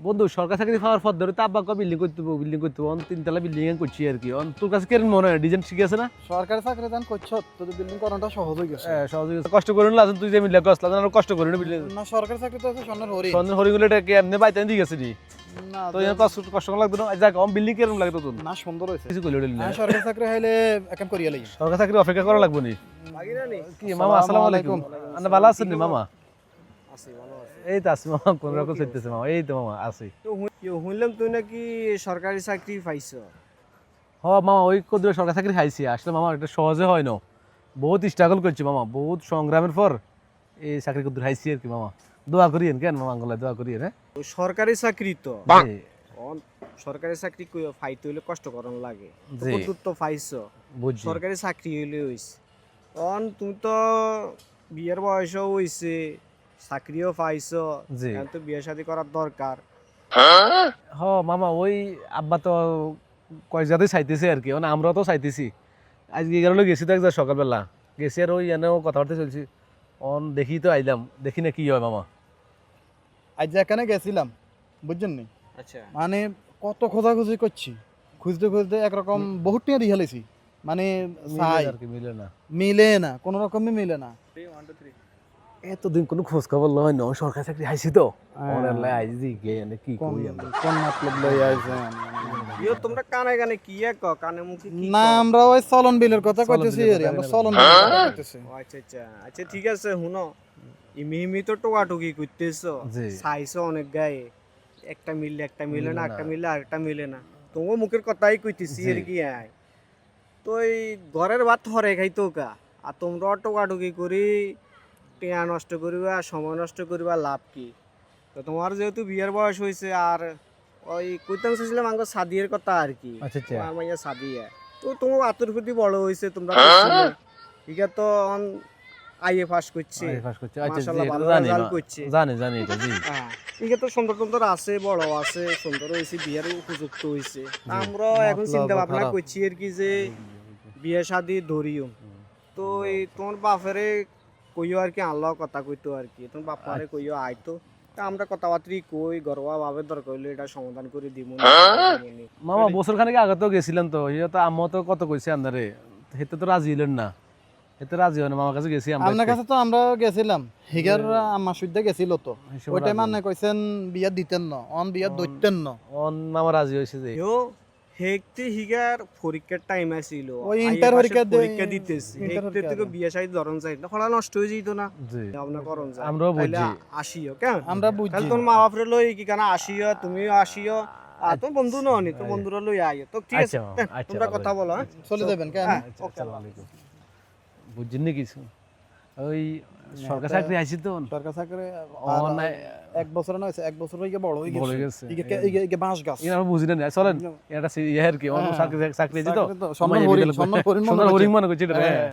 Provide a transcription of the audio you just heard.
বন্ধু সরকার চাকরি পাওয়ার পর ধরে তো আব্বা বিল্ডিং করতে হবে 3 তলা বিল্ডিং করছি আর কি তোর কাছে কেমন মনে হয় ডিজাইন শিখে আছে না সরকারি চাকরি দান করছো তোদের বিল্ডিং করাটা সহজ হয়ে গেছে সহজে কষ্ট করে লাজন তুই যে মিলে কষ্ট লাজন আর কষ্ট করে বিল্ডিং না সরকারি চাকরি তো আছে স্বর্ণের হরি সন্ধ্যা হরিগুলো এটা কি এমনি বাইতে দিয়ে গেছে নি না তো এর কষ্ট কষ্ট লাগবে না যাক কম বিল্ডিং কেরম লাগে তো না সুন্দর হয়েছে কিছু কইলে হ্যাঁ সরকারি চাকরি হইলে এখন করিয়া লাগি সরকার চাকরি অপেক্ষা করা লাগবে নি কি মামা আসসালামু আলাইকুম আপনি ভালো আছেন নি মামা আছি ভালো আছি এই তো আছি মামা কোন রকম চলতেছে মামা এই তো মামা আছি তো শুনলাম তুই নাকি সরকারি চাকরি পাইছো হ মামা ওই কদরে সরকার চাকরি খাইছি আসলে মামা এটা সহজে হয় না বহুত স্ট্রাগল করছি মামা বহুত সংগ্রামের পর এই চাকরি কদরে খাইছি আর কি মামা দোয়া করিয়েন কেন মামা আঙ্গুলা দোয়া করিয়েন হ্যাঁ তো সরকারি চাকরি তো জি, সরকারি চাকরি ফাইতে হইলে কষ্ট করন লাগে জি। কত তো পাইছো বুঝছি সরকারি চাকরি হইলে হইছে অন তুমি তো বিয়ের বয়সও হইছে চাকরিও পাইছো জি। এখন তো বিয়ে শাদী করার দরকার হ মামা ওই আব্বা তো কয়েক জায়গাতে চাইতেছে আর কি মানে আমরাও তো চাইতেছি আজকে এগারো গেছি তো একবার সকালবেলা গেছি আর ওই এনেও কথাবার্তা চলছি অন দেখি তো আইলাম দেখি না কি হয় মামা আজ যেখানে গেছিলাম বুঝছেন নি আচ্ছা মানে কত খোঁজাখুঁজি করছি খুঁজতে খুঁজতে একরকম বহুত টিয়া দিয়ে হেলেছি মানে চাই আর কি মিলে না মিলে না কোনো রকমই মিলে না এতদিন কোনো খোঁজ খবর লয় না সরকারি চাকরি হাইছি তো অনলাইন আইজি গে এনে কি করি আমরা কোন মতলব লই আইছেন ইয়ো তোমরা কানে কানে কি এক কানে মুখে কি না আমরা ওই চলন বিলের কথা চলন কইতেছি বিলের আরে কথা আমরা বলেন। চলন বিলের কথা কইতেছি ও আচ্ছা আচ্ছা আচ্ছা ঠিক আছে শুনো ইমি তো টোকাটুকি করতেছো জি। চাইছো অনেক গায়ে একটা মিললে একটা মিলে মিলে না না। একটা মিললে আরেকটা মিলে না তোমার মুখের কথাই কইতেছি জি। আর কি আয় তো এই ঘরের ভাত হরে খাইতো কা আর তোমরা টোকাটুকি করি টেয়া নষ্ট করিবা সময় নষ্ট করিবা লাভ কি তো তোমার যেহেতু বিয়ের বয়স হয়েছে আর ওই কইতাম চাইছিলাম আঙ্গ সাদিয়ের কথা আর কি আচ্ছা আচ্ছা আমার ইয়া সাদিয়া তো তোমার আতুর প্রতি বড় হয়েছে তোমরা ঠিক আছে তো আইএ পাস করছে আরে ফাঁস করছে আচ্ছা জি মাশাআল্লাহ, এটা ভালো জানি রেজাল্ট মা- করছে। জানি জানি এটা জি হ্যাঁ ঠিক আছে সুন্দর সুন্দর আছে বড় আছে সুন্দর হয়েছে বিয়ের উপযুক্ত হয়েছে আমরা এখন মতলব চিন্তা ভাবনা খারাপ। করছি আর কি যে বিয়ে শাদি ধরিও তো এই তোমার বাপেরে কইও আর কি আল্লাহ কথা কইতো আর কি তোমার বাপারে কইও আইতো তা আমরা কথাবার্তি কই গরবা ভাবে দরকার হইলে এটা সমাধান করে দিব মামা বছর খানেক আগে তো গেছিলাম তো ইয়ে তো আম্মা তো কত কইছে আন্দারে হেতে তো রাজি হলেন না হেতে রাজি হয় না মামার কাছে গেছি আমরা আপনার কাছে তো আমরা গেছিলাম হিগার আমার সুদ্ধা গেছিল তো হিসেবে ওই টাইম রাজি মানে কইছেন বিয়া দিতেন না অন বিয়া দইতেন না অন মামা রাজি হয়েছে যে ইয়ো হেকতে হিগার পরীক্ষার টাইম আছিল ওই ইন্টার পরীক্ষা পরীক্ষা দিতেছি ইন্টার হেকতে থেকে বিয়ে শাদি ধরন যাই না খোলা নষ্ট হয়ে যেত না জি আপনার করন যায় আমরাও তাইলে বুঝছি আসিও কেন আমরা কাল বুঝছি তোর মা বাপরে লই কি কানা আসিও তুমিও আসিও আর তোর বন্ধু ননি তো বন্ধুরা লই আইও তো ঠিক আছে আচ্ছা মামা, আচ্ছা, তোমরা ভালো কথা বলো হ্যাঁ চলে যাবেন কেন হ্যাঁ, আচ্ছা ওকে, আসসালামু আলাইকুম বুঝছেন না কিছু ওই সরকার চাকরি আইছি তো সরকার চাকরি অন- এক বছর না হয়েছে এক বছর হয়ে বড় হয়ে বলে গেছে গেছে ইগে বাঁশ গাছ ইয়ে আমরা বুঝি না চলেন এটা ইয়ে আর কি অন্য চাকরি চাকরি আছে তো স্বর্ণ হরিণ সোনার হরিণ মনে করছি এটা হ্যাঁ। হ্যাঁ